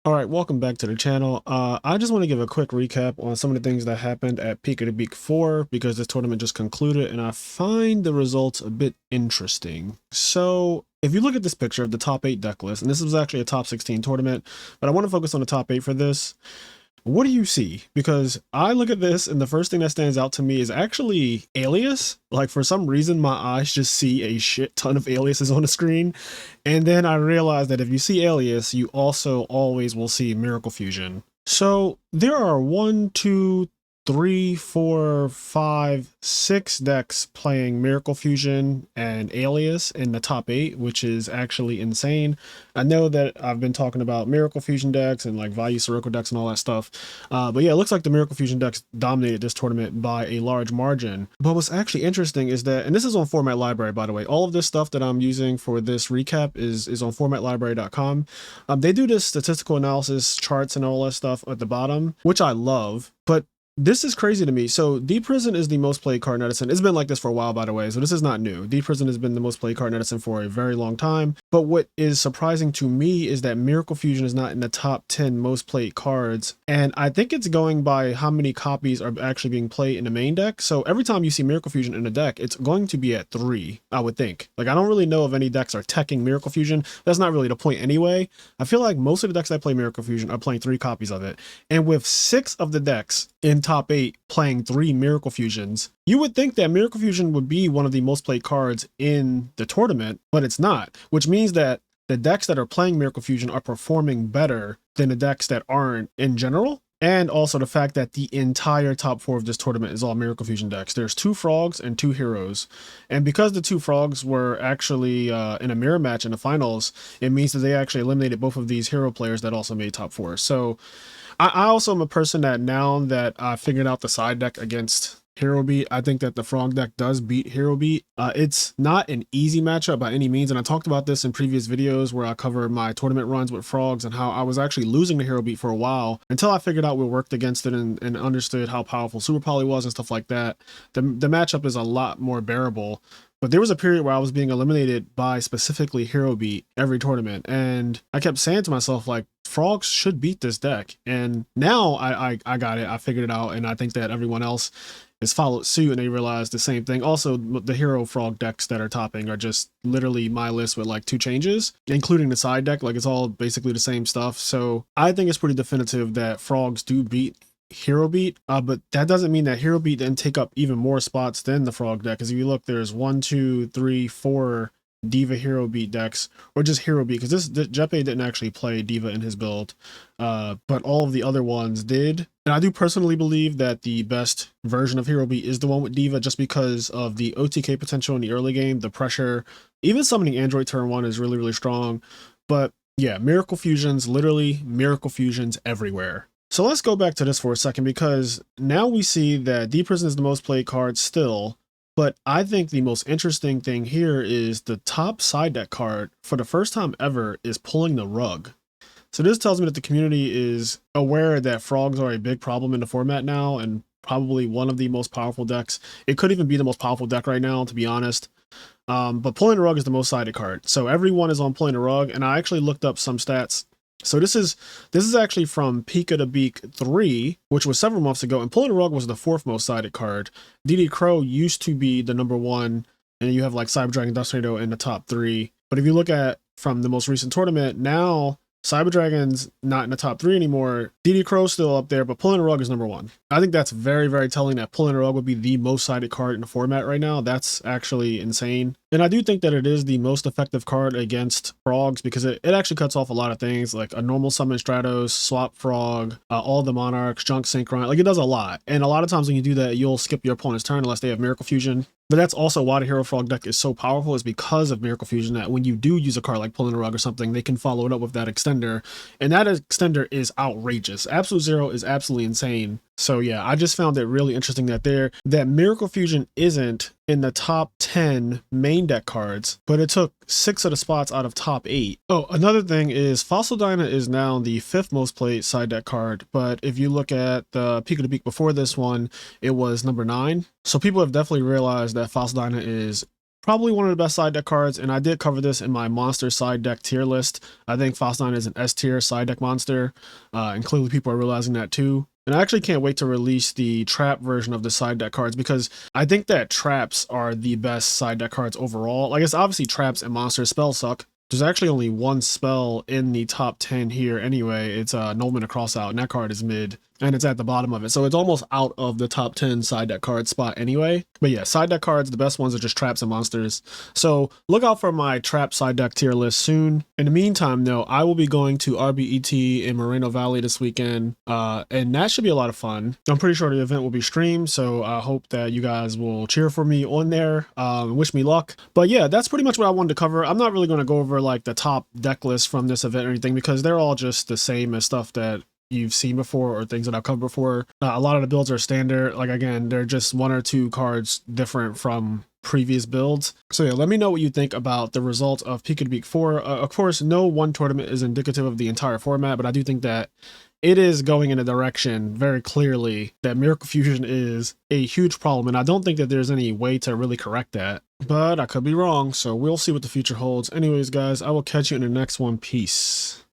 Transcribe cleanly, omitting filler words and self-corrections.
All right, welcome back to the channel. I just want to give a quick recap on some of the things that happened at Peak of the Beak 4 because this tournament just concluded and I find the results a bit interesting. So if you look at this picture of the top 8 deck list, and this was actually a top 16 tournament, but I want to focus on the top 8 for this. What do you see? Because I look at this and the first thing that stands out to me is actually Alias. Like for some reason, my eyes just see a shit ton of aliases on the screen. And then I realize that if you see Alias, you also always will see Miracle Fusion. So there are 6 decks playing Miracle Fusion and Alias in the top 8, which is actually insane. I know that I've been talking about Miracle Fusion decks and like Value Sirocco decks and all that stuff. But yeah, it looks like the Miracle Fusion decks dominated this tournament by a large margin. But what's actually interesting is that, and this is on Format Library, by the way, all of this stuff that I'm using for this recap is on formatlibrary.com. They do this statistical analysis, charts and all that stuff at the bottom, which I love. But this is crazy to me. So Deep Prison is the most played card in Edison. It's been like this for a while, by the way, so this is not new. Deep Prison has been the most played card in Edison for a very long time. But what is surprising to me is that Miracle Fusion is not in the top 10 most played cards. And I think it's going by how many copies are actually being played in the main deck. So every time you see Miracle Fusion in a deck, it's going to be at 3, I would think. Like, I don't really know if any decks are teching Miracle Fusion. That's not really the point anyway. I feel like most of the decks that play Miracle Fusion are playing 3 copies of it. And with 6 of the decks in top 8 playing 3 Miracle Fusions, you would think that Miracle Fusion would be one of the most played cards in the tournament, but it's not, which means that the decks that are playing Miracle Fusion are performing better than the decks that aren't in general. And also the fact that the entire top 4 of this tournament is all Miracle Fusion decks. There's 2 frogs and 2 heroes. And because the 2 frogs were actually in a mirror match in the finals, it means that they actually eliminated both of these hero players that also made top 4. So I also am a person that now that I figured out the side deck against Hero Beat, I think that the Frog deck does beat Hero Beat. It's not an easy matchup by any means, and I talked about this in previous videos where I covered my tournament runs with Frogs and how I was actually losing to Hero Beat for a while until I figured out what worked against it and understood how powerful Super Poly was and stuff like that. The matchup is a lot more bearable. But there was a period where I was being eliminated by specifically Hero Beat every tournament. And I kept saying to myself, like, Frogs should beat this deck. And now I got it. I figured it out. And I think that everyone else has followed suit and they realized the same thing. Also, the Hero Frog decks that are topping are just literally my list with like 2 changes, including the side deck. Like, it's all basically the same stuff. So I think it's pretty definitive that Frogs do beat Hero Beat, but that doesn't mean that Hero Beat didn't take up even more spots than the Frog deck. Because if you look, there's 1, 2, 3, 4 Diva Hero Beat decks, or just Hero Beat, because this Jeppe didn't actually play Diva in his build, but all of the other ones did. And I do personally believe that the best version of Hero Beat is the one with Diva, just because of the OTK potential in the early game, the pressure. Even summoning Android turn 1 is really, really strong. But yeah, Miracle Fusions, literally Miracle Fusions everywhere. So let's go back to this for a second, because now we see that Deep Prison is the most played card still, but I think the most interesting thing here is the top side deck card for the first time ever is pulling the rug. So this tells me that the community is aware that frogs are a big problem in the format now, and probably one of the most powerful decks. It could even be the most powerful deck right now, to be honest. But pulling the rug is the most sided card. So everyone is on pulling the rug, and I actually looked up some stats. So this is actually from Peak of the Beak 3, which was several months ago, and Pulling the Rug was the 4th most sided card. DD Crow used to be the number 1, and you have like Cyber Dragon, Dust Tornado in the top 3. But if you look at from the most recent tournament, now Cyber Dragon's not in the top 3 anymore. DD Crow's still up there, but Pulling the Rug is number 1. I think that's very, very telling that Pulling the Rug would be the most sided card in the format right now. That's actually insane. And I do think that it is the most effective card against frogs, because it actually cuts off a lot of things, like a normal summon Stratos, swap frog, all the monarchs, junk synchron. Like, it does a lot. And a lot of times when you do that, you'll skip your opponent's turn unless they have Miracle Fusion. But that's also why the Hero Frog deck is so powerful, is because of Miracle Fusion, that when you do use a card like Pulling the Rug or something, they can follow it up with that extender. And that extender is outrageous. Absolute Zero is absolutely insane. So yeah, I just found it really interesting that Miracle Fusion isn't in the top 10 main deck cards, but it took 6 of the spots out of top 8. Oh, another thing is Fossil Dyna is now the 5th most played side deck card, but if you look at the Peak of the Beak before this one, it was number 9. So people have definitely realized that Fossil Dyna is Probably one of the best side deck cards, and I did cover this in my monster side deck tier list. I think Faustine is an S tier side deck monster, and clearly people are realizing that too. And I actually can't wait to release the trap version of the side deck cards, because I think that traps are the best side deck cards overall. Like, it's obviously traps and monster spells suck. There's actually only one spell in the top 10 here anyway. It's Nolman Across Out, and that card is mid, and it's at the bottom of it. So it's almost out of the top 10 side deck card spot anyway. But yeah, side deck cards, the best ones are just traps and monsters. So look out for my trap side deck tier list soon. In the meantime, though, I will be going to RBET in Moreno Valley this weekend, and that should be a lot of fun. I'm pretty sure the event will be streamed, so I hope that you guys will cheer for me on there. Wish me luck. But yeah, that's pretty much what I wanted to cover. I'm not really going to go over like the top deck list from this event or anything, because they're all just the same as stuff that you've seen before or things that I've covered before. A lot of the builds are standard. Like, again, they're just one or two cards different from previous builds. So yeah, let me know what you think about the result of Peak of the Week 4. Of course, no one tournament is indicative of the entire format, but I do think that it is going in a direction very clearly that Miracle Fusion is a huge problem, and I don't think that there's any way to really correct that. But I could be wrong, so we'll see what the future holds. Anyways, guys, I will catch you in the next one. Peace.